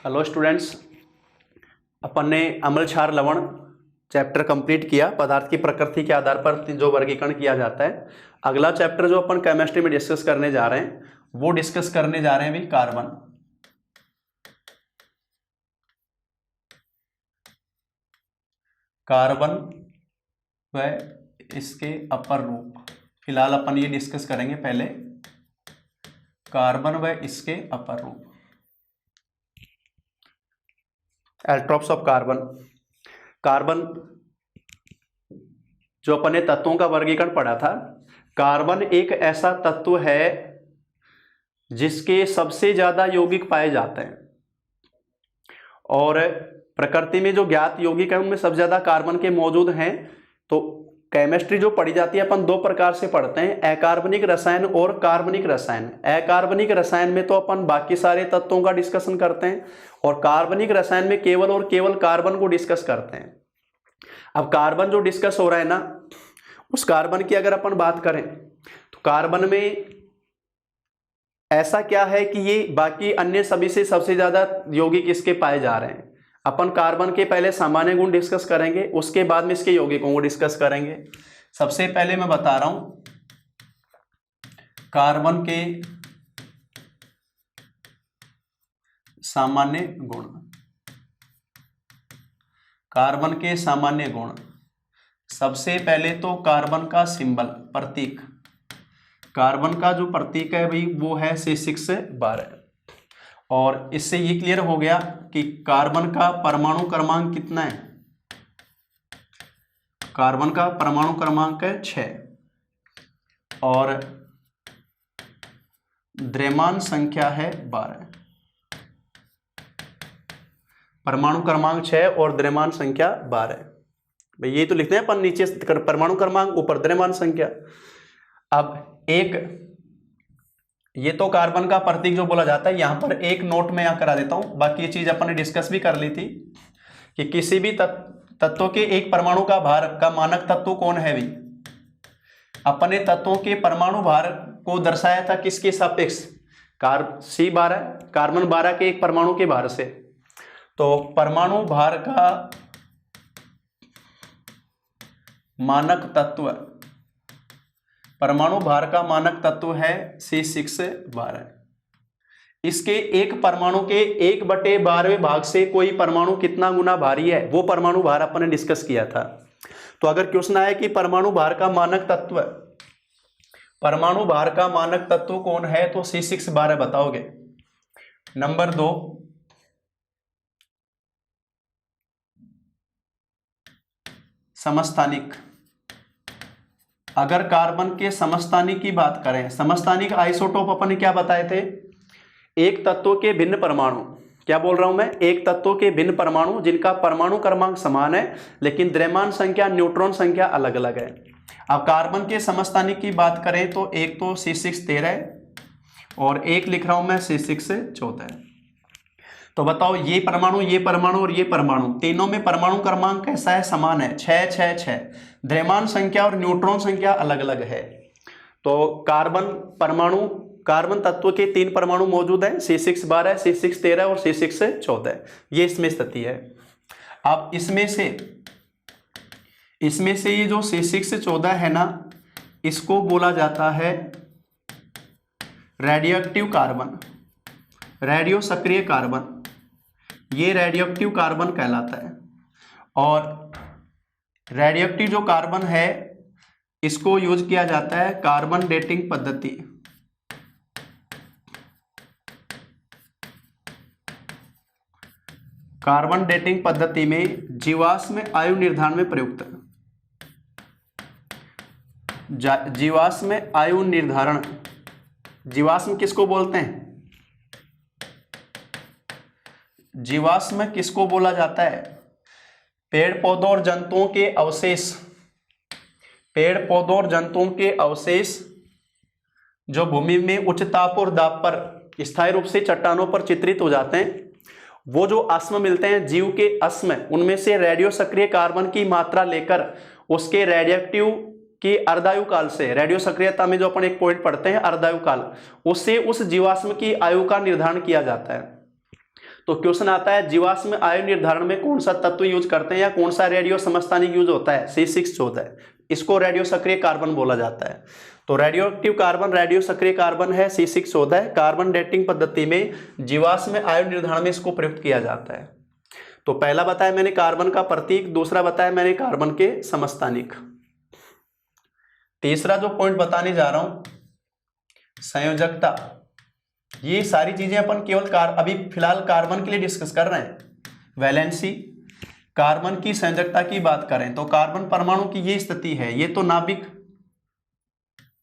Hello students, अपन ने अम्ल क्षार लवण चैप्टर कंप्लीट किया। पदार्थ की प्रकृति के आधार पर जो वर्गीकरण किया जाता है। अगला चैप्टर जो अपन केमिस्ट्री में डिस्कस करने जा रहे हैं वो डिस्कस करने जा रहे हैं भी कार्बन। कार्बन व इसके अपर रूप। फिलहाल अपन ये डिस्कस करेंगे पहले कार्बन व इसके अपर रूप। एल्ट्रॉप्स ऑफ कार्बन। कार्बन जो अपन ने तत्वों का वर्गीकरण पढ़ा था, कार्बन एक ऐसा तत्व है जिसके सबसे ज्यादा यौगिक पाए जाते हैं और प्रकृति में जो ज्ञात यौगिक है उनमें सबसे ज्यादा कार्बन के मौजूद हैं। तो केमिस्ट्री जो पढ़ी जाती है अपन दो प्रकार से पढ़ते हैं, अकार्बनिक रसायन और कार्बनिक रसायन। अकार्बनिक रसायन में तो अपन बाकी सारे तत्वों का डिस्कशन करते हैं और कार्बनिक रसायन में केवल और केवल कार्बन को डिस्कस करते हैं। अब कार्बन जो डिस्कस हो रहा है ना, उस कार्बन की अगर अपन बात करें तो कार्बन में ऐसा क्या है कि ये बाकी अन्य सभी से सबसे ज्यादा यौगिक इसके पाए जा रहे हैं। अपन कार्बन के पहले सामान्य गुण डिस्कस करेंगे, उसके बाद में इसके यौगिकों को डिस्कस करेंगे। सबसे पहले मैं बता रहा हूं कार्बन के सामान्य गुण। कार्बन के सामान्य गुण, सबसे पहले तो कार्बन का सिंबल, प्रतीक। कार्बन का जो प्रतीक है भाई वो है C612 और इससे ये क्लियर हो गया कि कार्बन का परमाणु क्रमांक कितना है। कार्बन का परमाणु क्रमांक है 6 और द्रव्यमान संख्या है 12। परमाणु क्रमांक 6 और द्रव्यमान संख्या 12। भाई ये तो लिखते हैं अपन, नीचे परमाणु क्रमांक ऊपर द्रव्यमान संख्या। अब एक ये तो कार्बन का प्रतीक जो बोला जाता है, यहां पर एक नोट में यहां करा देता हूं, बाकी ये चीज अपन ने डिस्कस भी कर ली थी कि किसी भी तत्व के एक परमाणु का भार का मानक तत्व कौन है भी। अपन ने तत्वों के परमाणु भार को दर्शाया था किसके सापेक्ष, C12 कार्बन 12 के एक परमाणु के भार से। तो परमाणु भार का मानक तत्व, परमाणु भार का मानक तत्व है C612। इसके एक परमाणु के 1/12वें भाग से कोई परमाणु कितना गुना भारी है वो परमाणु भार अपन ने डिस्कस किया था। तो अगर क्वेश्चन आया कि परमाणु भार का मानक तत्व, परमाणु भार का मानक तत्व कौन है, तो C612 बताओगे। नंबर 2, समस्थानिक। अगर कार्बन के समस्थानिक की बात करें, समस्थानिक आइसोटोप अपन ने क्या बताए थे, एक तत्व के भिन्न परमाणु, क्या बोल रहा हूं मैं, एक तत्व के भिन्न परमाणु जिनका परमाणु क्रमांक समान है लेकिन द्रव्यमान संख्या, न्यूट्रॉन संख्या अलग अलग है। अब कार्बन के समस्थानिक की बात करें तो एक तो C613 और एक लिख रहा हूं मैं C614। तो बताओ ये परमाणु और ये परमाणु, तीनों में परमाणु क्रमांक कैसा है, समान है, 6 6 6। द्रव्यमान संख्या और न्यूट्रॉन संख्या अलग अलग है। तो कार्बन तत्व के 3 परमाणु मौजूद हैं, C612, C613 और C614। ये इसमें स्थिति है। अब इसमें से ये जो C614 है ना, इसको बोला जाता है रेडियोएक्टिव कार्बन, रेडियो सक्रिय कार्बन। ये रेडियोएक्टिव कार्बन कहलाता है। और रेडियोएक्टिव जो कार्बन है इसको यूज किया जाता है कार्बन डेटिंग पद्धति। कार्बन डेटिंग पद्धति में जीवाश्म आयु निर्धारण में प्रयुक्त, जीवाश्म आयु निर्धारण। जीवाश्म किसको बोलते हैं, जीवाश्म किसको बोला जाता है, पेड़ पौधों और जंतुओं के अवशेष, पेड़ पौधों और जंतुओं के अवशेष जो भूमि में उच्च ताप और दाब पर स्थायी रूप से चट्टानों पर चित्रित हो जाते हैं, वो जो अश्म मिलते हैं जीव के अश्म, उनमें से रेडियो सक्रिय कार्बन की मात्रा लेकर उसके रेडियोएक्टिव की अर्धायु काल से, रेडियो सक्रियता में जो अपन एक पॉइंट पढ़ते हैं अर्धायु काल, उससे उस जीवाश्म की आयु का निर्धारण किया जाता है। तो क्वेश्चन आता है जीवाश्म आयु निर्धारण में कौन सा तत्व यूज करते हैं या कौन सा रेडियो समस्थानिक यूज होता है, C614, इसको रेडियो सक्रिय कार्बन बोला जाता है। तो रेडियो एक्टिव कार्बन रेडियो सक्रिय कार्बन है C614, कार्बन डेटिंग पद्धति में जीवाश्म आयु निर्धारण में इसको प्रयुक्त किया जाता है। तो पहला बताया मैंने कार्बन का प्रतीक, दूसरा बताया मैंने कार्बन के समस्थानिक, तीसरा जो पॉइंट बताने जा रहा हूं संयोजकता। ये सारी चीजें अपन केवल अभी फिलहाल कार्बन के लिए डिस्कस कर रहे हैं। वैलेंसी, कार्बन की संयोजकता की बात करें तो कार्बन परमाणु की ये स्थिति है, ये तो नाभिक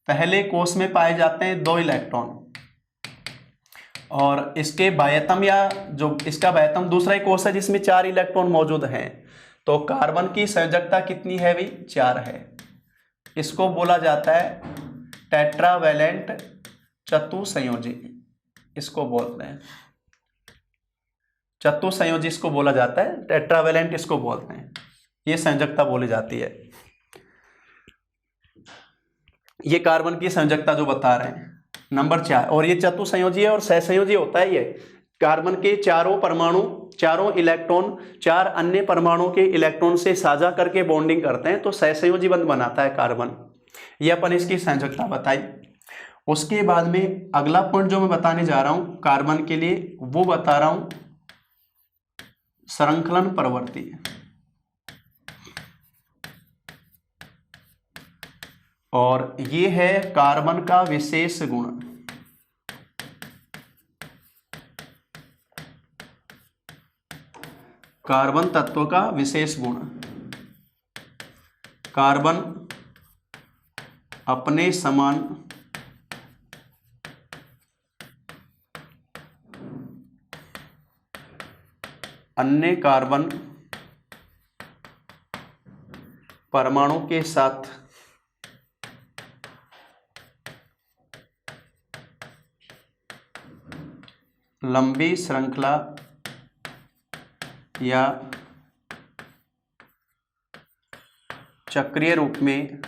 पहले कोष में पाए जाते हैं 2 इलेक्ट्रॉन, और इसके बाह्यतम या जो इसका बाह्यतम दूसरा ही कोष है जिसमें 4 इलेक्ट्रॉन मौजूद हैं। तो कार्बन की संयोजकता कितनी है भाई, 4 है। इसको बोला जाता है टेट्रावैलेंट चतुसंयोजी, इसको बोलते हैं चतुसंयोजी, इसको बोला जाता है टेट्रावैलेंट, इसको बोलते हैं, ये संयोजकता बोली जाती है। ये कार्बन की संयोजकता जो बता रहे हैं नंबर 4, और ये चतुसंयोजी है और सहसंयोजी होता है। ये कार्बन के चारों परमाणु, चारों इलेक्ट्रॉन 4 अन्य परमाणुओं के इलेक्ट्रॉन से साझा करके बॉन्डिंग करते हैं, तो सहसंयोजी बंध बनाता है कार्बन। ये अपन इसकी संयोजकता बताई। उसके बाद में अगला पॉइंट जो मैं बताने जा रहा हूं कार्बन के लिए, वो बता रहा हूं श्रृंखलन प्रवृत्ति। और ये है कार्बन का विशेष गुण। कार्बन तत्व का विशेष गुण, कार्बन अपने समान अन्य कार्बन परमाणु के साथ लंबी श्रृंखला या चक्रीय रूप में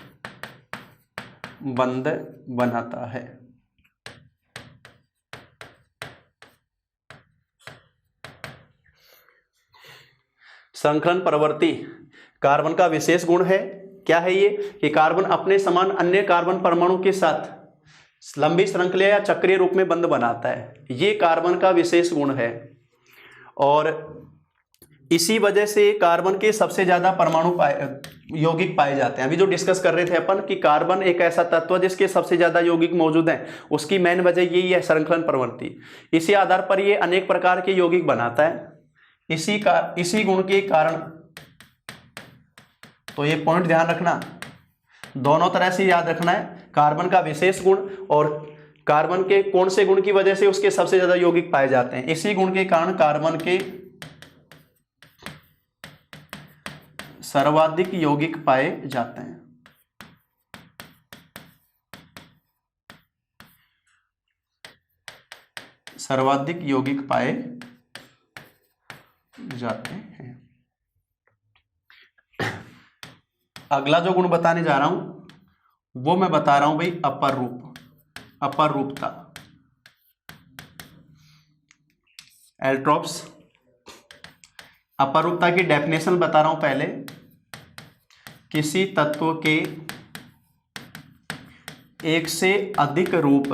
बंध बनाता है। श्रृंखलन प्रवृत्ति कार्बन का विशेष गुण है। क्या है ये कि कार्बन अपने समान अन्य कार्बन परमाणु के साथ लंबी श्रृंखला या चक्रीय रूप में बंध बनाता है, ये कार्बन का विशेष गुण है। और इसी वजह से कार्बन के सबसे ज्यादा परमाणु यौगिक पाए जाते हैं। अभी जो डिस्कस कर रहे थे अपन कि कार्बन एक ऐसा तत्व जिसके सबसे ज्यादा यौगिक मौजूद हैं, उसकी मेन वजह यही है श्रृंखलन प्रवृत्ति। इसी आधार पर ये अनेक प्रकार के यौगिक बनाता है, इसी गुण के कारण। तो ये पॉइंट ध्यान रखना, दोनों तरह से याद रखना है, कार्बन का विशेष गुण और कार्बन के कौन से गुण की वजह से उसके सबसे ज्यादा यौगिक पाए जाते हैं। इसी गुण के कारण कार्बन के सर्वाधिक यौगिक पाए जाते हैं। सर्वाधिक यौगिक पाए जाते हैं। अगला जो गुण बताने जा रहा हूं वो मैं बता रहा हूं भाई अपर रूप, अपर रूपता, एल्ट्रोप्स। अपर रूपता की डेफिनेशन बता रहा हूं पहले। किसी तत्व के एक से अधिक रूप,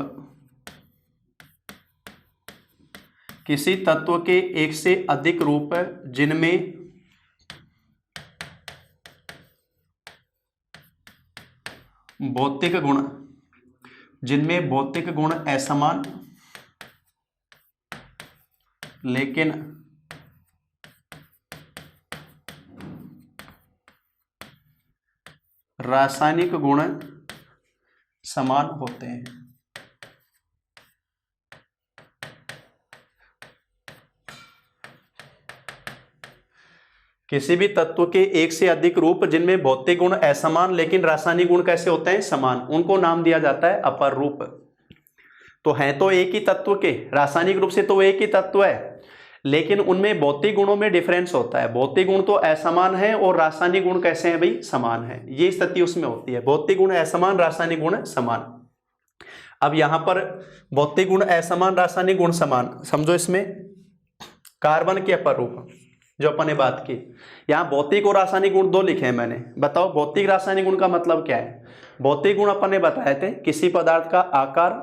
किसी तत्व के एक से अधिक रूप जिनमें भौतिक गुण असमान लेकिन रासायनिक गुण समान होते हैं। किसी भी तत्व के एक से अधिक रूप जिनमें भौतिक गुण असमान लेकिन रासायनिक गुण कैसे होते हैं, समान, उनको नाम दिया जाता है अपर रूप। तो हैं तो एक ही तत्व के, रासायनिक रूप से तो एक ही तत्व है, लेकिन उनमें भौतिक गुणों में डिफरेंस होता है। भौतिक गुण तो असमान है और रासायनिक गुण कैसे हैं भाई, समान है। ये स्थिति उसमें होती है, भौतिक गुण असमान, रासायनिक गुण समान। अब यहां पर भौतिक गुण असमान, रासायनिक गुण समान, समझो इसमें कार्बन के अपर रूप जो अपन ने बात की। यहाँ भौतिक और रासायनिक गुण दो लिखे हैं मैंने। बताओ भौतिक रासायनिक गुण का मतलब क्या है। भौतिक गुण अपन ने बताए थे किसी पदार्थ का आकार,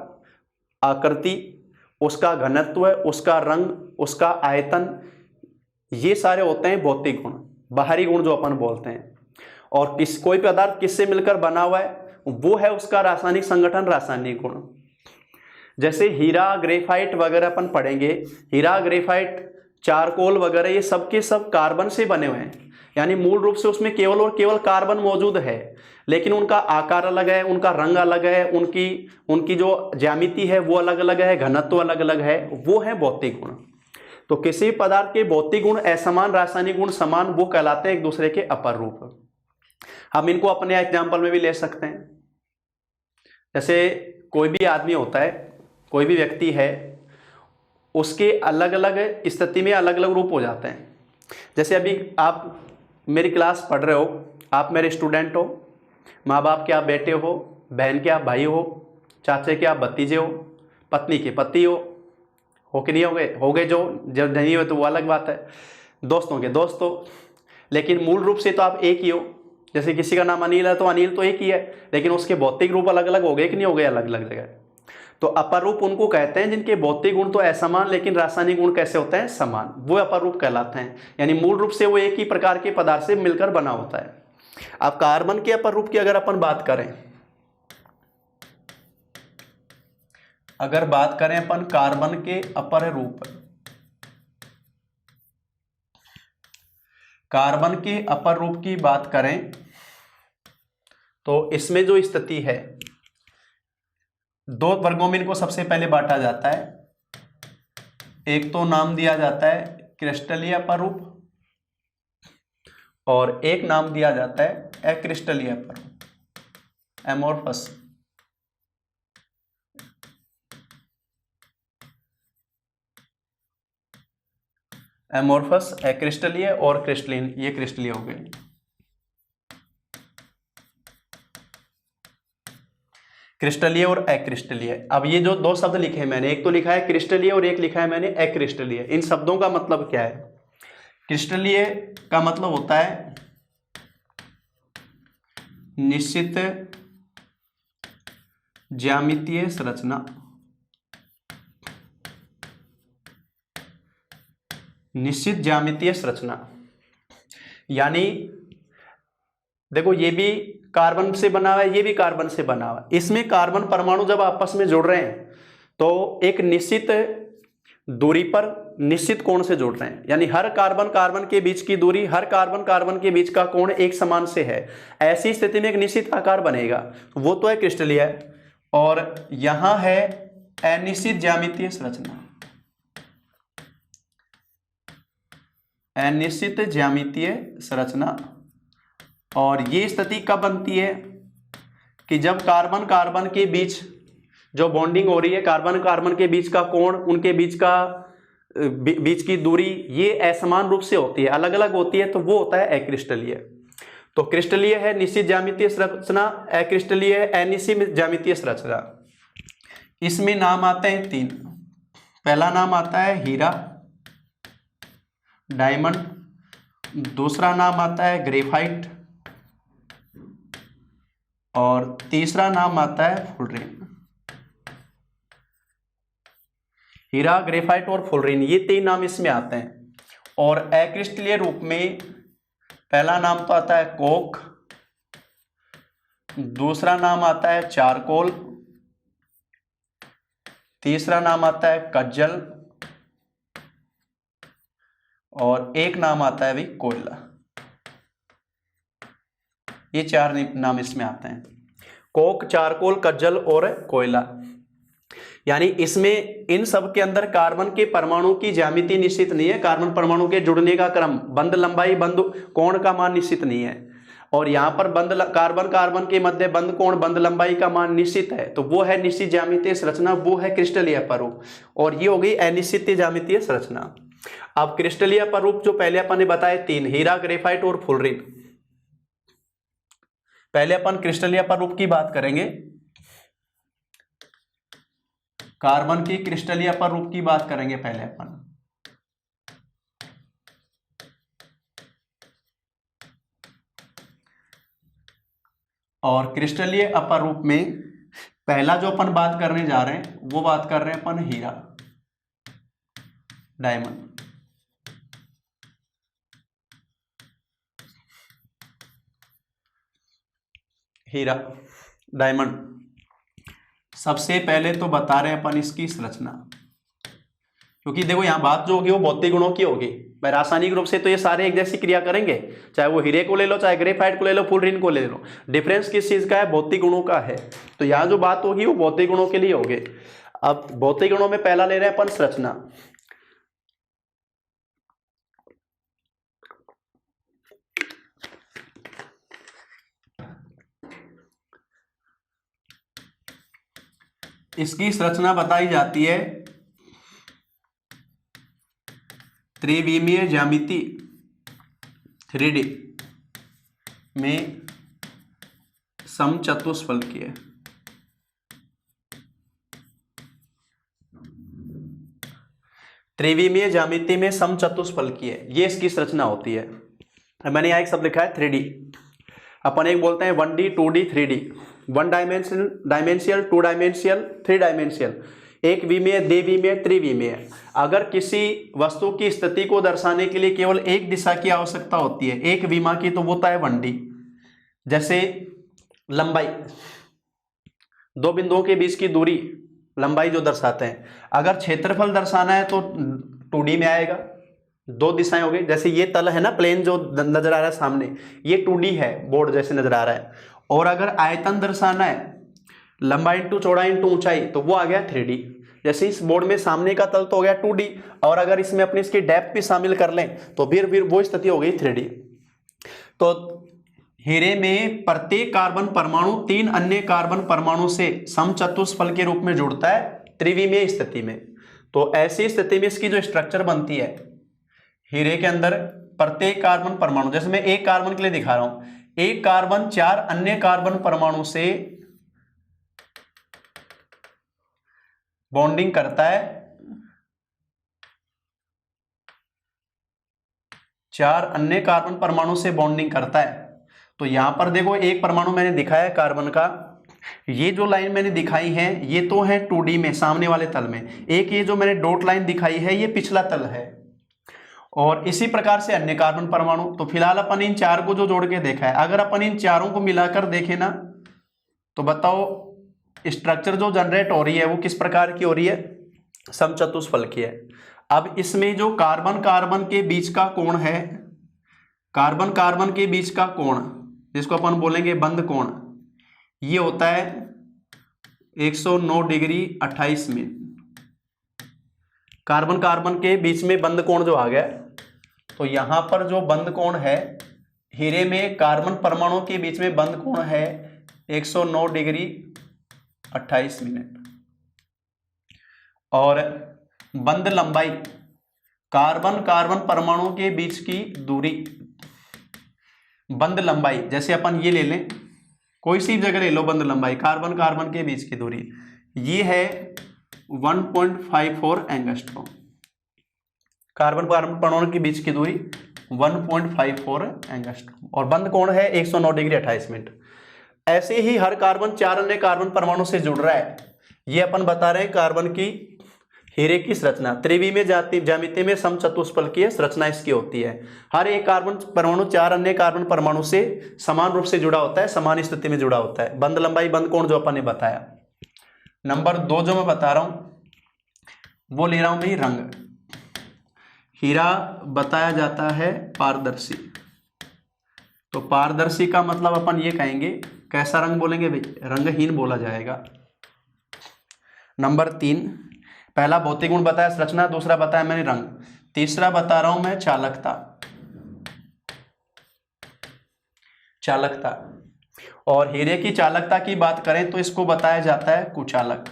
आकृति, उसका घनत्व, उसका रंग, उसका आयतन, ये सारे होते हैं भौतिक गुण, बाहरी गुण जो अपन बोलते हैं। और कोई पदार्थ किससे मिलकर बना हुआ है वो है उसका रासायनिक संगठन, रासायनिक गुण। जैसे हीरा, ग्रेफाइट वगैरह अपन पढ़ेंगे, हीरा, ग्रेफाइट, चारकोल वगैरह ये सब के सब कार्बन से बने हुए हैं, यानी मूल रूप से उसमें केवल और केवल कार्बन मौजूद है, लेकिन उनका आकार अलग है, उनका रंग अलग है, उनकी जो ज्यामिति है वो अलग अलग है, घनत्व अलग अलग है, वो है भौतिक गुण। तो किसी पदार्थ के भौतिक गुण असमान, रासायनिक गुण समान, वो कहलाते हैं एक दूसरे के अपर रूप। हम इनको अपने एग्जाम्पल में भी ले सकते हैं। जैसे कोई भी आदमी होता है, कोई भी व्यक्ति है, उसके अलग अलग स्थिति में अलग अलग रूप हो जाते हैं। जैसे अभी आप मेरी क्लास पढ़ रहे हो, आप मेरे स्टूडेंट हो, माँ बाप के आप बेटे हो, बहन के आप भाई हो, चाचे के आप भतीजे हो, पत्नी के पति हो कि नहीं हो गए जो जब नहीं हो तो वो अलग बात है, दोस्तों के दोस्त हो, लेकिन मूल रूप से तो आप एक ही हो। जैसे किसी का नाम अनिल है तो अनिल तो एक ही है, लेकिन उसके भौतिक रूप अलग अलग हो गए कि नहीं हो गए, अलग अलग जगह। तो अपर रूप उनको कहते हैं जिनके भौतिक गुण तो असमान लेकिन रासायनिक गुण कैसे होते हैं, समान, वो अपर रूप कहलाते हैं। यानी मूल रूप से वो एक ही प्रकार के पदार्थ से मिलकर बना होता है। अब कार्बन के अपर रूप की अगर अपन बात करें, अपन कार्बन के अपर रूप, कार्बन के अपर रूप की बात करें तो इसमें जो स्थिति है, दो वर्गों में इनको सबसे पहले बांटा जाता है। एक तो नाम दिया जाता है क्रिस्टलीय अपर रूप और एक नाम दिया जाता है अक्रिस्टलीय अपर रूप, एमोर्फस। एमोर्फस, अक्रिस्टलीय और क्रिस्टलीन, ये क्रिस्टलीय हो गए। क्रिस्टलीय और अक्रिस्टलीय। अब ये जो दो शब्द लिखे हैं मैंने, एक तो लिखा है क्रिस्टलीय और एक लिखा है मैंने अक्रिस्टलीय। इन शब्दों का मतलब क्या है। क्रिस्टलीय का मतलब होता है निश्चित ज्यामितीय संरचना, निश्चित ज्यामितीय संरचना। यानी देखो ये भी कार्बन से बना हुआ है, ये भी कार्बन से बना हुआ है। इसमें कार्बन परमाणु जब आपस में जुड़ रहे हैं तो एक निश्चित दूरी पर निश्चित कोण से जुड़ रहे हैं, यानी हर कार्बन कार्बन के बीच की दूरी, हर कार्बन कार्बन के बीच का कोण एक समान से है। ऐसी स्थिति में एक निश्चित आकार बनेगा, वो तो है क्रिस्टलीय। और यहां है अनिश्चित ज्यामितीय संरचना, अनिश्चित ज्यामितीय संरचना। और ये स्थिति कब बनती है कि जब कार्बन कार्बन के बीच जो बॉन्डिंग हो रही है, कार्बन कार्बन के बीच का कोण, उनके बीच की दूरी, ये असमान रूप से होती है, अलग अलग होती है, तो वो होता है अक्रिस्टलीय। तो क्रिस्टलीय है निश्चित ज्यामितीय संरचना, अक्रिस्टलीय है अनिश्चित ज्यामितीय संरचना। इसमें नाम आते हैं तीन। पहला नाम आता है हीरा, डायमंड, दूसरा नाम आता है ग्रेफाइट और तीसरा नाम आता है फुलरीन। हीरा, ग्रेफाइट और फुलरीन, ये तीन नाम इसमें आते हैं। और अक्रिस्टलीय रूप में पहला नाम तो आता है कोक, दूसरा नाम आता है चारकोल, तीसरा नाम आता है कज्जल और एक नाम आता है भी कोयला। ये चार नाम इसमें आते हैं, कोक, चारकोल, कज्जल और कोयला। यानी इसमें इन सब के अंदर कार्बन के परमाणु की ज्यामिति निश्चित नहीं है, कार्बन परमाणु के जुड़ने का क्रम, बंध लंबाई, बंध कोण का मान निश्चित नहीं है। और यहां पर कार्बन कार्बन के मध्य बंध कोण, बंध लंबाई का मान निश्चित है, तो वो है निश्चित ज्यामितीय संरचना, वो है क्रिस्टलीय अपर रूप। और ये हो गई अनिश्चित ज्यामितीय संरचना। अब क्रिस्टलीय अपर रूप जो पहले अपन ने बताए तीन, हीरा, ग्रेफाइट और फुलरीन। पहले अपन क्रिस्टलीय अपर रूप की बात करेंगे, कार्बन की क्रिस्टलीय अपर रूप की बात करेंगे पहले अपन। और क्रिस्टलीय अपर रूप में पहला जो अपन बात करने जा रहे हैं वो बात कर रहे हैं अपन हीरा, डायमंड। हीरा, डायमंड। सबसे पहले तो बता रहे हैं अपन इसकी संरचना, क्योंकि देखो यहाँ बात जो होगी वो भौतिक गुणों की होगी। भाई रासायनिक रूप से तो ये सारे एक जैसी क्रिया करेंगे, चाहे वो हीरे को ले लो, चाहे ग्रेफाइट को ले लो, फुलरिन को ले लो। डिफरेंस किस चीज का है? भौतिक गुणों का है। तो यहाँ जो बात होगी वो भौतिक गुणों के लिए होगी। अब भौतिक गुणों में पहला ले रहे हैं अपन संरचना। इसकी संरचना बताई जाती है त्रिविमीय ज्यामिति 3D में समचतुष्फलकीय। त्रिविमीय ज्यामिति में समचतुष्फलकीय, ये इसकी संरचना होती है। मैंने यहाँ एक शब्द लिखा है 3D। अपन एक बोलते हैं 1D 2D 3D, 1 डायमेंशियल 2 डायमेंशियल 3 डायमेंशियल, एक विमीय, द्विविमीय, त्रिविमीय। अगर किसी वस्तु की स्थिति को दर्शाने के लिए केवल एक दिशा की आवश्यकता होती है, एक विमा की, तो वो होता है 1D। जैसे लंबाई, दो बिंदुओं के बीच की दूरी, लंबाई जो दर्शाते हैं। अगर क्षेत्रफल दर्शाना है तो 2D में आएगा, दो दिशाएं हो गई। जैसे ये तल है ना, प्लेन जो नजर आ रहा है सामने, ये 2D है, बोर्ड जैसे नजर आ रहा है। और अगर आयतन दर्शाना है, लंबाई इंटू चौड़ाई इंटू ऊंचाई, तो वो आ गया 3D। जैसे इस बोर्ड में सामने का तल तो हो गया 2D, और अगर इसमें अपनी इसकी डेप्थ भी शामिल कर लें तो फिर वो स्थिति हो गई 3D। तो हीरे में प्रत्येक कार्बन परमाणु 3 अन्य कार्बन परमाणु से समचतुष्फल के रूप में जुड़ता है त्रिविमीय स्थिति में। तो ऐसी स्थिति में इसकी जो स्ट्रक्चर बनती है हीरे के अंदर, प्रत्येक कार्बन परमाणु, जैसे मैं एक कार्बन के लिए दिखा रहा हूं, एक कार्बन 4 अन्य कार्बन परमाणु से बॉन्डिंग करता है, 4 अन्य कार्बन परमाणु से बॉन्डिंग करता है। तो यहां पर देखो एक परमाणु मैंने दिखाया कार्बन का, ये जो लाइन मैंने दिखाई है ये तो है 2D में सामने वाले तल में, एक ये जो मैंने डॉट लाइन दिखाई है ये पिछला तल है। और इसी प्रकार से अन्य कार्बन परमाणु। तो फिलहाल अपन इन 4 को जो जोड़ के देखा है, अगर अपन इन चारों को मिलाकर देखें ना, तो बताओ स्ट्रक्चर जो जनरेट हो रही है वो किस प्रकार की हो रही है? समचतुष्फलकीय है। अब इसमें जो कार्बन कार्बन के बीच का कोण है, कार्बन कार्बन के बीच का कोण, जिसको अपन बोलेंगे बंद कोण, ये होता है 109 डिग्री 28 मिनट। कार्बन कार्बन के बीच में बंद कोण जो आ गया, तो यहां पर जो बंद कोण है हीरे में कार्बन परमाणु के बीच में बंद कोण है 109 डिग्री 28 मिनट। और बंद लंबाई, कार्बन कार्बन परमाणु के बीच की दूरी, बंद लंबाई, जैसे अपन ये ले लें, कोई सी जगह ले लो बंद लंबाई, कार्बन कार्बन के बीच की दूरी, ये है 1.54 एंगस्ट्रॉम। कार्बन कार्बन परमाणु के बीच की दूरी 1.54 एंगस्ट्रॉम, और बंद कोण है 109 डिग्री 28 मिनट। ऐसे ही हर कार्बन 4 अन्य कार्बन परमाणु से जुड़ रहा है। ये अपन बता रहे हैं कार्बन की, हीरे की संरचना। त्रिविमीय ज्यामिति में समचतुष्फलकीय संरचना इसकी होती है। हर एक कार्बन परमाणु 4 अन्य कार्बन परमाणु से समान रूप से जुड़ा होता है, समान स्थिति में जुड़ा होता है। बंद लंबाई बंद कोण जो अपन ने बताया। नंबर 2 जो मैं बता रहा हूं वो ले रहा हूं मैं रंग। हीरा बताया जाता है पारदर्शी, तो पारदर्शी का मतलब अपन ये कहेंगे, कैसा रंग बोलेंगे भाई? रंगहीन बोला जाएगा। नंबर 3, पहला भौतिक गुण बताया संरचना, दूसरा बताया मैंने रंग, तीसरा बता रहा हूं मैं चालकता। चालकता, और हीरे की चालकता की बात करें तो इसको बताया जाता है कुचालक।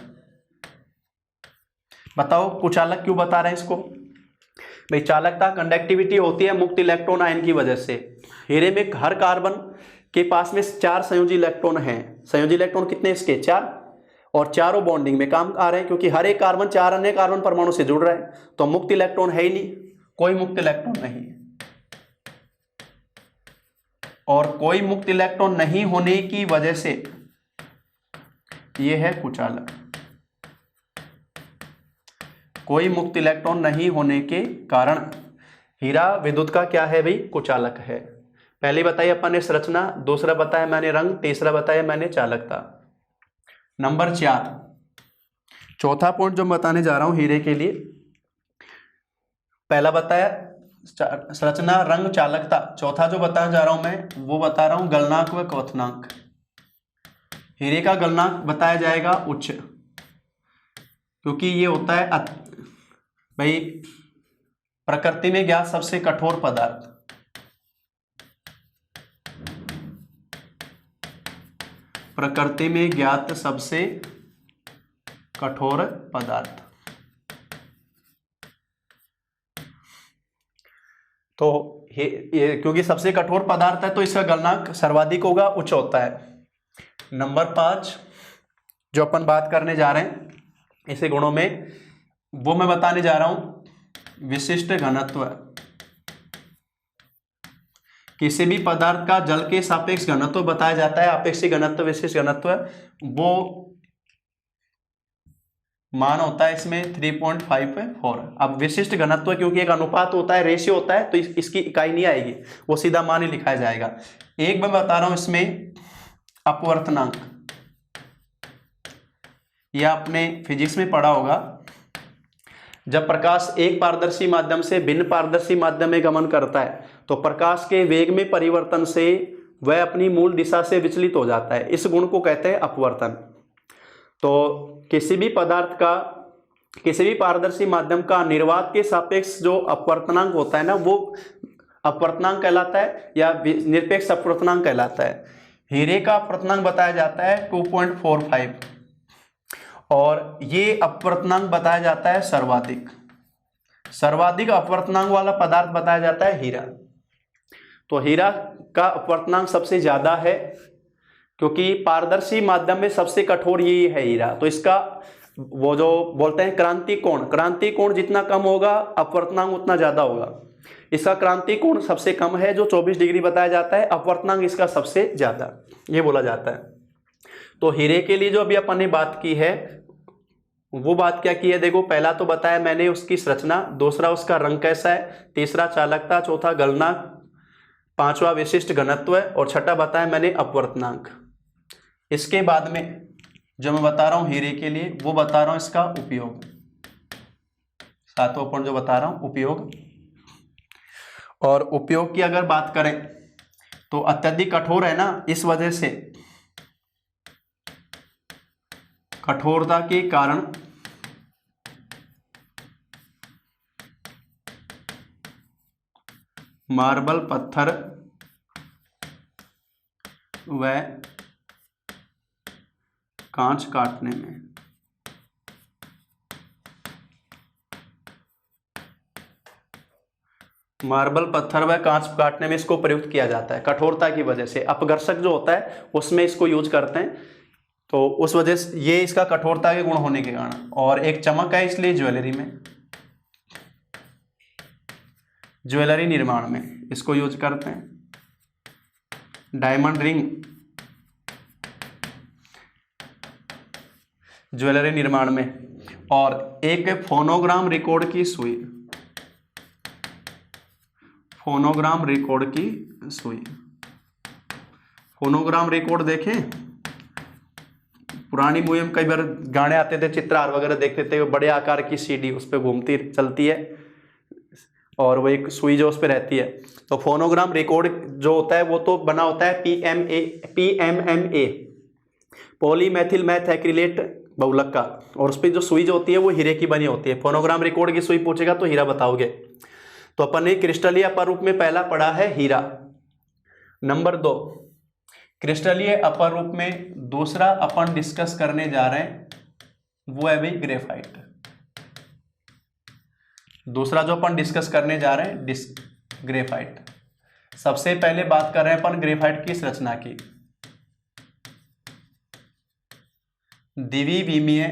बताओ कुचालक क्यों बता रहे हैं इसको? भाई चालकता कंडक्टिविटी होती है मुक्त इलेक्ट्रॉन आयन की वजह से। हीरे में हर कार्बन के पास में 4 संयोजी इलेक्ट्रॉन हैं। संयोजी इलेक्ट्रॉन कितने इसके? 4, और चारों बॉन्डिंग में काम आ रहे हैं, क्योंकि हर एक कार्बन 4 अन्य कार्बन परमाणु से जुड़ रहा है। तो मुक्त इलेक्ट्रॉन है ही नहीं, कोई मुक्त इलेक्ट्रॉन नहीं है। और कोई मुक्त इलेक्ट्रॉन नहीं होने की वजह से यह है कुचालक। कोई मुक्त इलेक्ट्रॉन नहीं होने के कारण हीरा विद्युत का क्या है भाई, कुचालक है। पहले बताई अपन ने संरचना, दूसरा बताया मैंने रंग, तीसरा बताया मैंने चालकता। नंबर 4, चौथा पॉइंट जो मैं बताने जा रहा हूं हीरे के लिए, पहला बताया संरचना, रंग, चालकता। चौथा जो बताने जा रहा हूं मैं वो बता रहा हूं गलनांक व क्वथनांक। हीरे का गलनांक बताया जाएगा उच्च, क्योंकि ये होता है भाई प्रकृति में ज्ञात सबसे कठोर पदार्थ। प्रकृति में ज्ञात सबसे कठोर पदार्थ। तो ये क्योंकि सबसे कठोर पदार्थ है तो इसका गलनांक सर्वाधिक होगा, उच्च होता है। नंबर 5 जो अपन बात करने जा रहे हैं इसे गुणों में, वो मैं बताने जा रहा हूं विशिष्ट घनत्व। किसी भी पदार्थ का जल के सापेक्ष घनत्व बताया जाता है, आपेक्षिक घनत्व, विशिष्ट घनत्व, वो मान होता है इसमें 3.54। अब विशिष्ट घनत्व क्योंकि एक अनुपात होता है, रेशियो होता है, तो इसकी इकाई नहीं आएगी, वो सीधा मान ही लिखा जाएगा। एक मैं बता रहा हूं इसमें अपवर्तनांक, यह आपने फिजिक्स में पढ़ा होगा। जब प्रकाश एक पारदर्शी माध्यम से भिन्न पारदर्शी माध्यम में गमन करता है तो प्रकाश के वेग में परिवर्तन से वह अपनी मूल दिशा से विचलित हो जाता है, इस गुण को कहते हैं अपवर्तन। तो किसी भी पदार्थ का, किसी भी पारदर्शी माध्यम का निर्वात के सापेक्ष जो अपवर्तनांक होता है ना, वो अपवर्तनांक कहलाता है या निरपेक्ष अपवर्तनांक कहलाता है। हीरे का अपवर्तनांक बताया जाता है 2.45 और ये अपवर्तनांक बताया जाता है सर्वाधिक। सर्वाधिक अपवर्तनांक वाला पदार्थ बताया जाता है हीरा। तो हीरा का अपवर्तनांक सबसे ज्यादा है क्योंकि पारदर्शी माध्यम में सबसे कठोर यही है हीरा। तो इसका वो जो बोलते हैं क्रांति कोण, क्रांति कोण जितना कम होगा अपवर्तनांक उतना ज्यादा होगा। इसका क्रांति कोण सबसे कम है जो 24 डिग्री बताया जाता है, अपवर्तनांक इसका सबसे ज्यादा, ये बोला जाता है। तो हीरे के लिए जो अभी अपन ने बात की है वो बात क्या की है, देखो पहला तो बताया मैंने उसकी संरचना, दूसरा उसका रंग कैसा है, तीसरा चालकता, चौथा गलनांक, पांचवा विशिष्ट घनत्व और छठा बताया मैंने अपवर्तनांक। इसके बाद में जो मैं बता रहा हूं हीरे के लिए वो बता रहा हूं इसका उपयोग, सातवां पॉइंट जो बता रहा हूं उपयोग। और उपयोग की अगर बात करें तो अत्यधिक कठोर है ना, इस वजह से कठोरता के कारण मार्बल पत्थर व कांच काटने में मार्बल पत्थर व कांच काटने में इसको प्रयुक्त किया जाता है। कठोरता की वजह से अपघर्षक जो होता है उसमें इसको यूज करते हैं, तो उस वजह से ये इसका कठोरता के गुण होने के कारण। और एक चमक है इसलिए ज्वेलरी में, ज्वेलरी निर्माण में इसको यूज करते हैं। डायमंड रिंग ज्वेलरी निर्माण में। और एक फोनोग्राम रिकॉर्ड की सुई, फोनोग्राम रिकॉर्ड की सुई। फोनोग्राम रिकॉर्ड देखें, पुरानी मूवी में कई बार गाने आते थे, चित्रहार वगैरह देखते थे, बड़े आकार की सीडी उस पर घूमती चलती है और वो एक सुई जो उस पर रहती है। तो फोनोग्राम रिकॉर्ड जो होता है वो तो बना होता है PMMA पॉलीमेथिल मैथ एक्रिलेट बहुलक का, और उस पर जो सुई जो होती है वो हीरे की बनी होती है। फोनोग्राम रिकॉर्ड की सुई पूछेगा तो हीरा बताओगे। तो अपन ने क्रिस्टलीय अपर रूप में पहला पढ़ा है हीरा। नंबर 2 क्रिस्टलीय अपर रूप में दूसरा अपन डिस्कस करने जा रहे हैं वो है भाई ग्रेफाइट। दूसरा जो अपन डिस्कस करने जा रहे हैं ग्रेफाइट। सबसे पहले बात कर रहे हैं अपन ग्रेफाइट की संरचना की। द्विविमीय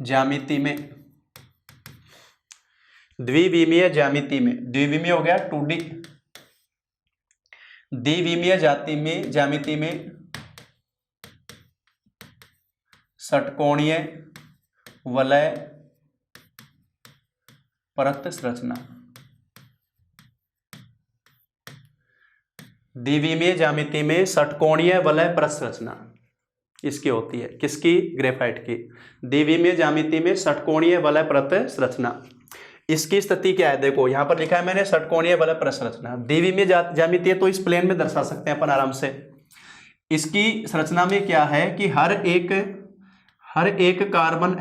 ज्यामिति में, द्विविमीय ज्यामिति में, द्विविमीय हो गया 2D द्विविमीय ज्यामिति में षटकोणीय वलय परत संरचना। द्विविमीय ज्यामिति में षटकोणीय वलय परत संरचना इसकी होती है, किसकी? ग्रेफाइट की। द्विविमीय ज्यामिति में षटकोणीय वलय परत संरचना, इसकी स्थिति क्या है? देखो यहां पर लिखा है मैंने षटकोणीय वलय परत संरचना। द्विविमीय ज्यामिति है तो इस प्लेन में दर्शा सकते हैं अपन आराम से। इसकी संरचना में क्या है कि हर एक कार्बन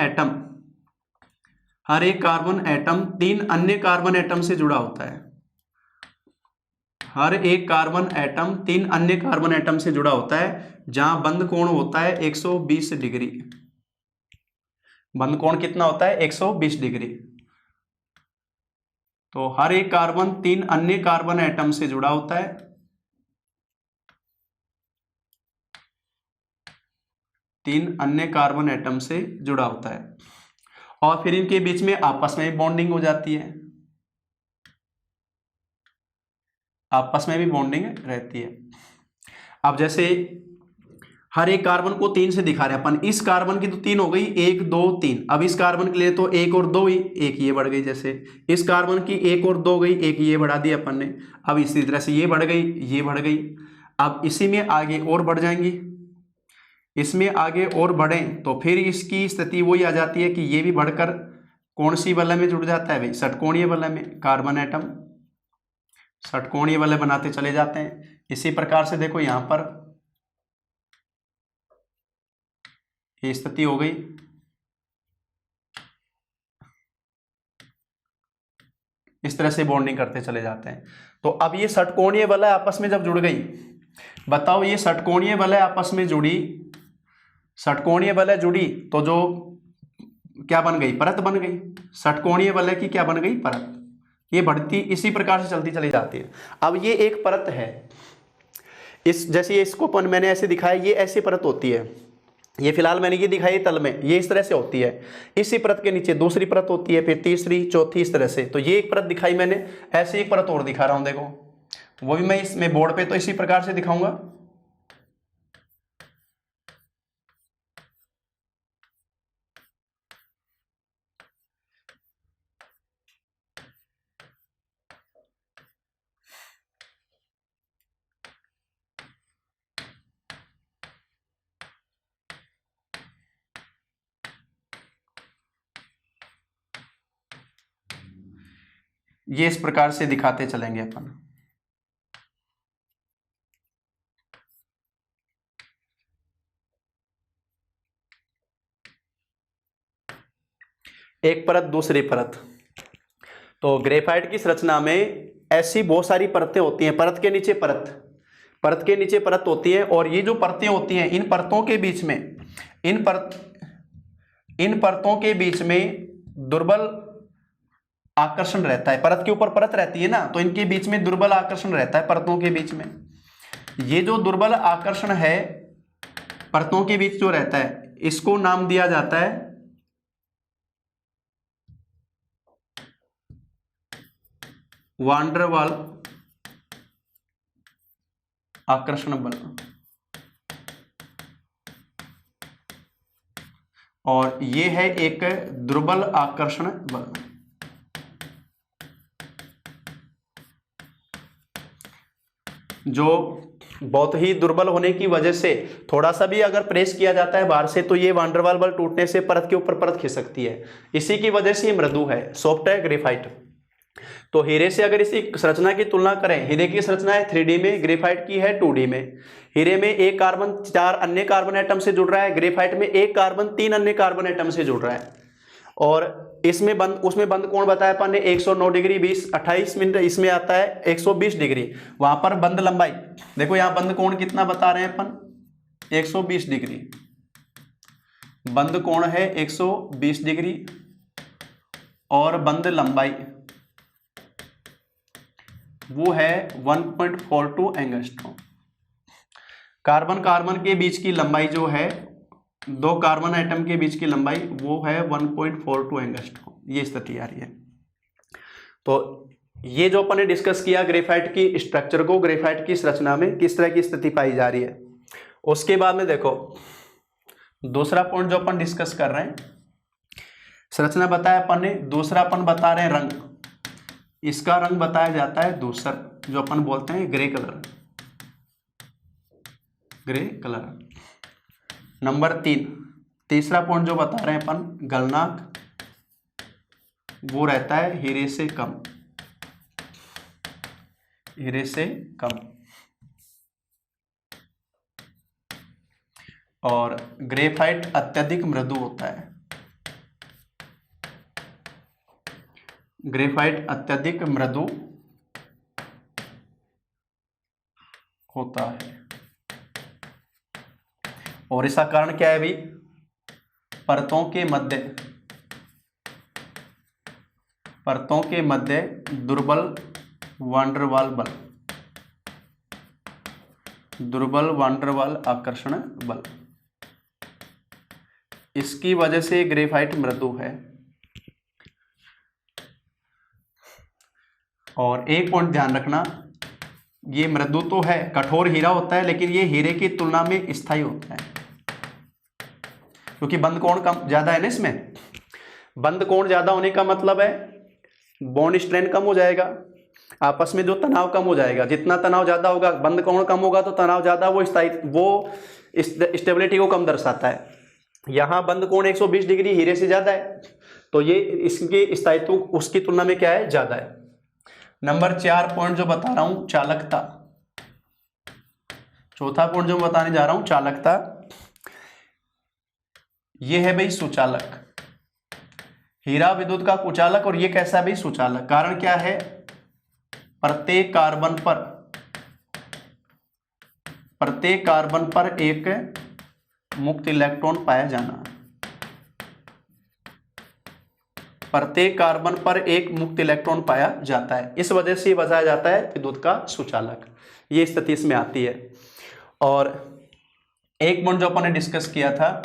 एटम 3 अन्य कार्बन एटम से जुड़ा होता है। हर एक कार्बन एटम 3 अन्य कार्बन एटम से जुड़ा होता है, जहां बंध कोण होता है 120 डिग्री। बंध कोण कितना होता है? 120 डिग्री। तो हर एक कार्बन 3 अन्य कार्बन एटम से जुड़ा होता है। तीन अन्य कार्बन एटम से जुड़ा होता है और फिर इनके बीच में आपस में बॉन्डिंग हो जाती है। आपस में भी बॉन्डिंग रहती है। अब जैसे हर एक कार्बन को 3 से दिखा रहे हैं अपन। इस कार्बन की तो 3 हो गई, 1 2 3। अब इस कार्बन के लिए तो 1 और 2 ही, 1 ये बढ़ गई। जैसे इस कार्बन की 1 और 2 गई, 1 ये बढ़ा दी अपन ने। अब इसी तरह से ये बढ़ गई, ये बढ़ गई। अब इसी में आगे और बढ़ जाएंगी, इसमें आगे और बढ़ें तो फिर इसकी स्थिति वही आ जाती है कि ये भी बढ़कर कौन सी वलय में जुड़ जाता है भाई? षटकोणीय वलय में। कार्बन एटम षटकोणीय वलय बनाते चले जाते हैं। इसी प्रकार से देखो यहां पर ये स्थिति हो गई। इस तरह से बॉन्डिंग करते चले जाते हैं। तो अब ये षटकोणीय वलय आपस में जब जुड़ गई, बताओ ये षटकोणीय वलय आपस में जुड़ी, षटकोणीय वलय जुड़ी तो जो क्या बन गई? परत बन गई। षटकोणीय वलय की क्या बन गई? परत। ये बढ़ती इसी प्रकार से चलती चली जाती है। अब ये एक परत है, इस जैसे इसको मैंने ऐसे दिखाया, ये ऐसी परत होती है। ये फिलहाल मैंने ये दिखाई तल में, ये इस तरह से होती है। इसी परत के नीचे दूसरी परत होती है, फिर तीसरी, चौथी, इस तरह से। तो ये एक परत दिखाई मैंने, ऐसे एक परत और दिखा रहा हूं। देखो वो भी मैं इसमें बोर्ड पे तो इसी प्रकार से दिखाऊंगा। ये इस प्रकार से दिखाते चलेंगे अपन। एक परत, दूसरी परत। तो ग्रेफाइट की संरचना में ऐसी बहुत सारी परतें होती हैं। परत के नीचे परत, परत के नीचे परत होती है। और ये जो परतें होती हैं, इन परतों के बीच में, इन परतों के बीच में दुर्बल आकर्षण रहता है। परत के ऊपर परत रहती है ना, तो इनके बीच में दुर्बल आकर्षण रहता है। परतों के बीच में ये जो दुर्बल आकर्षण है परतों के बीच जो रहता है, इसको नाम दिया जाता है वान डेर वाल आकर्षण बल। और ये है एक दुर्बल आकर्षण बल। जो बहुत ही दुर्बल होने की वजह से थोड़ा सा भी अगर प्रेस किया जाता है बाहर से, तो ये वान डेर वाल बल टूटने से परत के ऊपर परत खिसक सकती है। इसी की वजह से ये मृदु है, सॉफ्ट है ग्रेफाइट। तो हीरे से अगर इसी संरचना की तुलना करें, हीरे की संरचना है 3D में, ग्रेफाइट की है 2D में। हीरे में एक कार्बन 4 अन्य कार्बन एटम से जुड़ रहा है, ग्रेफाइट में एक कार्बन 3 अन्य कार्बन एटम से जुड़ रहा है। और इसमें उसमें बंध कोण बताया अपन ने 109 डिग्री 28 मिनट, इसमें आता है 120 डिग्री। वहां पर बंध लंबाई देखो, यहां बंध कोण कितना बता रहे हैं अपन? 120 डिग्री। बंध कोण है 120 डिग्री और बंध लंबाई वो है 1.42 एंगस्ट्रॉम। कार्बन कार्बन के बीच की लंबाई जो है, दो कार्बन एटम के बीच की लंबाई वो है 1.42 एंगस्ट्रॉम। ये स्थिति आ रही है। तो ये जो अपन ने डिस्कस किया ग्रेफाइट की स्ट्रक्चर को, ग्रेफाइट की संरचना में किस तरह की स्थिति पाई जा रही है। उसके बाद में देखो दूसरा पॉइंट जो अपन डिस्कस कर रहे हैं, संरचना बताया अपन ने, दूसरा अपन बता रहे हैं रंग। इसका रंग बताया जाता है धूसर, जो अपन बोलते हैं grey colour, grey colour. Number 3, तीसरा पॉइंट जो बता रहे हैं अपन, गलनांक वो रहता है हीरे से कम, हीरे से कम। और ग्रेफाइट अत्यधिक मृदु होता है, ग्रेफाइट अत्यधिक मृदु होता है। और इसका कारण क्या है भाई, परतों के मध्य, परतों के मध्य दुर्बल वान डेर वाल बल, दुर्बल वान डेर वाल आकर्षण बल, इसकी वजह से ग्रेफाइट मृदु है। और एक पॉइंट ध्यान रखना, ये मृदु तो है, कठोर हीरा होता है, लेकिन ये हीरे की तुलना में स्थायी होता है, क्योंकि बंद कोण कम ज्यादा है ना इसमें। बंद कोण ज्यादा होने का मतलब है बॉन्ड स्ट्रेन कम हो जाएगा, आपस में जो तनाव कम हो जाएगा। जितना तनाव ज्यादा होगा, बंद कोण कम होगा तो तनाव ज्यादा, वो स्टेबिलिटी को कम दर्शाता है। यहाँ बंद कोण 120 डिग्री हीरे से ज्यादा है, तो ये इसके स्थायित्व उसकी तुलना में क्या है, ज्यादा है। नंबर 4 पॉइंट जो बता रहा हूं, चालकता। चौथा पॉइंट जो बताने जा रहा हूं, चालकता। ये है भाई सुचालक, हीरा विद्युत का कुचालक, और ये कैसा है भाई, सुचालक। कारण क्या है, प्रत्येक कार्बन पर एक मुक्त इलेक्ट्रॉन पाया जाना, प्रत्येक कार्बन पर एक मुक्त इलेक्ट्रॉन पाया जाता है, इस वजह से बताया जाता है विद्युत का सुचालक। ये स्थिति इसमें आती है। और एक पॉइंट जो अपन ने डिस्कस किया था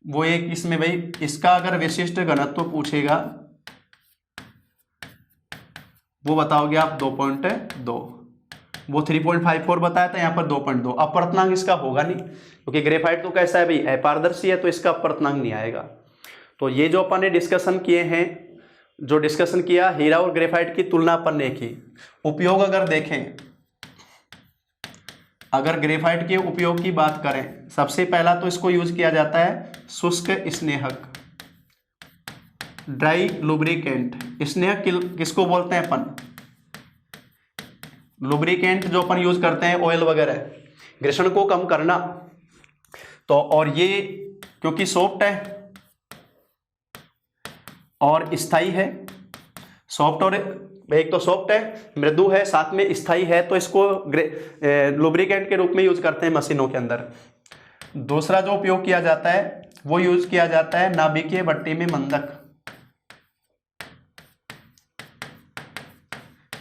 वो एक इसमें भाई, इसका अगर विशिष्ट घनत्व पूछेगा वो बताओगे आप 2.2, वो 3.54 बताया था, यहाँ पर 2.2। अपवर्तनांक इसका होगा नहीं, क्योंकि ग्रेफाइट तो कैसा है भाई, अपारदर्शी है, तो इसका अपवर्तनांक नहीं आएगा। तो ये जो अपन ने डिस्कशन किए हैं, जो डिस्कशन किया हीरा और ग्रेफाइट की तुलना अपन ने की। उपयोग अगर देखें, अगर ग्रेफाइट के उपयोग की बात करें, सबसे पहला तो इसको यूज किया जाता है शुष्क स्नेहक, ड्राई लुब्रिकेंट। स्नेहक किसको बोलते हैं अपन, लुब्रिकेंट जो अपन यूज करते हैं ऑयल वगैरह, घर्षण को कम करना। तो और ये क्योंकि सॉफ्ट है और स्थायी है, सॉफ्ट और एक तो सॉफ्ट है, मृदु है, साथ में स्थायी है, तो इसको लुब्रिकेंट के रूप में यूज करते हैं मशीनों के अंदर। दूसरा जो उपयोग किया जाता है वो यूज किया जाता है नाभिकीय भट्टी में मंदक,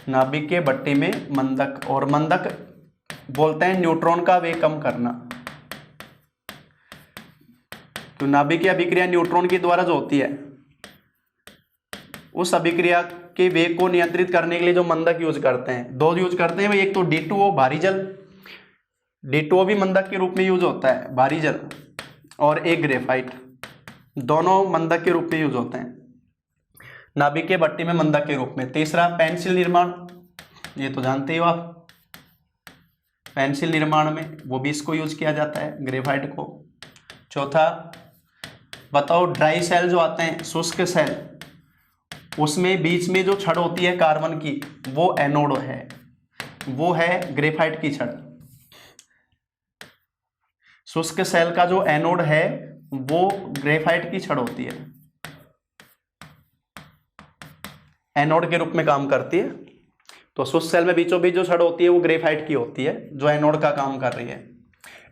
नाभिकीय भट्टी में मंदक। और मंदक बोलते हैं न्यूट्रॉन का वेग कम करना। तो नाभिकीय अभिक्रिया न्यूट्रॉन के द्वारा जो होती है, उस अभिक्रिया के वेग को नियंत्रित करने के लिए जो मंदक यूज करते हैं, दो यूज करते हैं भाई, एक तो D2O भारी जल, D2O भी मंदक के रूप में यूज होता है, भारी जल, और एक ग्रेफाइट, दोनों मंदक के रूप में यूज होते हैं नाभिकीय भट्टी में मंदक के रूप में। तीसरा पेंसिल निर्माण, ये तो जानते हो आप, पेंसिल निर्माण में वो भी इसको यूज किया जाता है ग्रेफाइट को। चौथा बताओ, ड्राई सेल जो आते हैं, शुष्क सेल, उसमें बीच में जो छड़ होती है कार्बन की, वो एनोड है, वो है ग्रेफाइट की छड़। शुष्क सेल का जो एनोड है वो ग्रेफाइट की छड़ होती है, एनोड के रूप में काम करती है। तो शुष्क सेल में बीचों बीच जो छड़ होती है वो ग्रेफाइट की होती है, जो एनोड का काम कर रही है।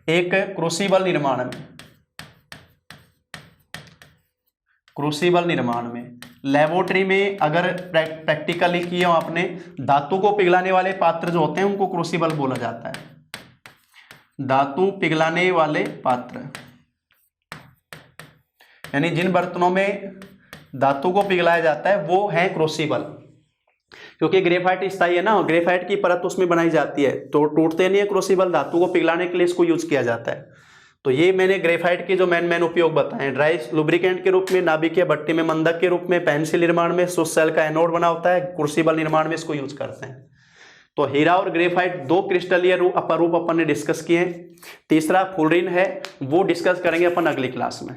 एक क्रूसिबल निर्माण में, क्रूसिबल निर्माण में, लेबोरेटरी में अगर प्रैक्टिकली किया आपने, धातु को पिघलाने वाले पात्र जो होते हैं उनको क्रूसिबल बोला जाता है, धातु पिघलाने वाले पात्र, यानी जिन बर्तनों में धातु को पिघलाया जाता है वो है क्रूसिबल। क्योंकि ग्रेफाइट स्थायी है ना, ग्रेफाइट की परत उसमें बनाई जाती है, तो टूटते नहीं है, क्रूसिबल धातु को पिघलाने के लिए इसको यूज किया जाता है। तो ये मैंने ग्रेफाइट के जो मेन उपयोग बताए हैं। ड्राई लुब्रिकेंट के रूप में, नाभिक या भट्टी में मंदक के रूप में, पेंसिल निर्माण में, शुष्क सेल का एनोड बना होता है, क्रूसिबल निर्माण में इसको यूज करते हैं। तो हीरा और ग्रेफाइट दो क्रिस्टलीय रूप अपन ने डिस्कस किए हैं। तीसरा फुलरिन है, वो डिस्कस करेंगे अपन अगली क्लास में।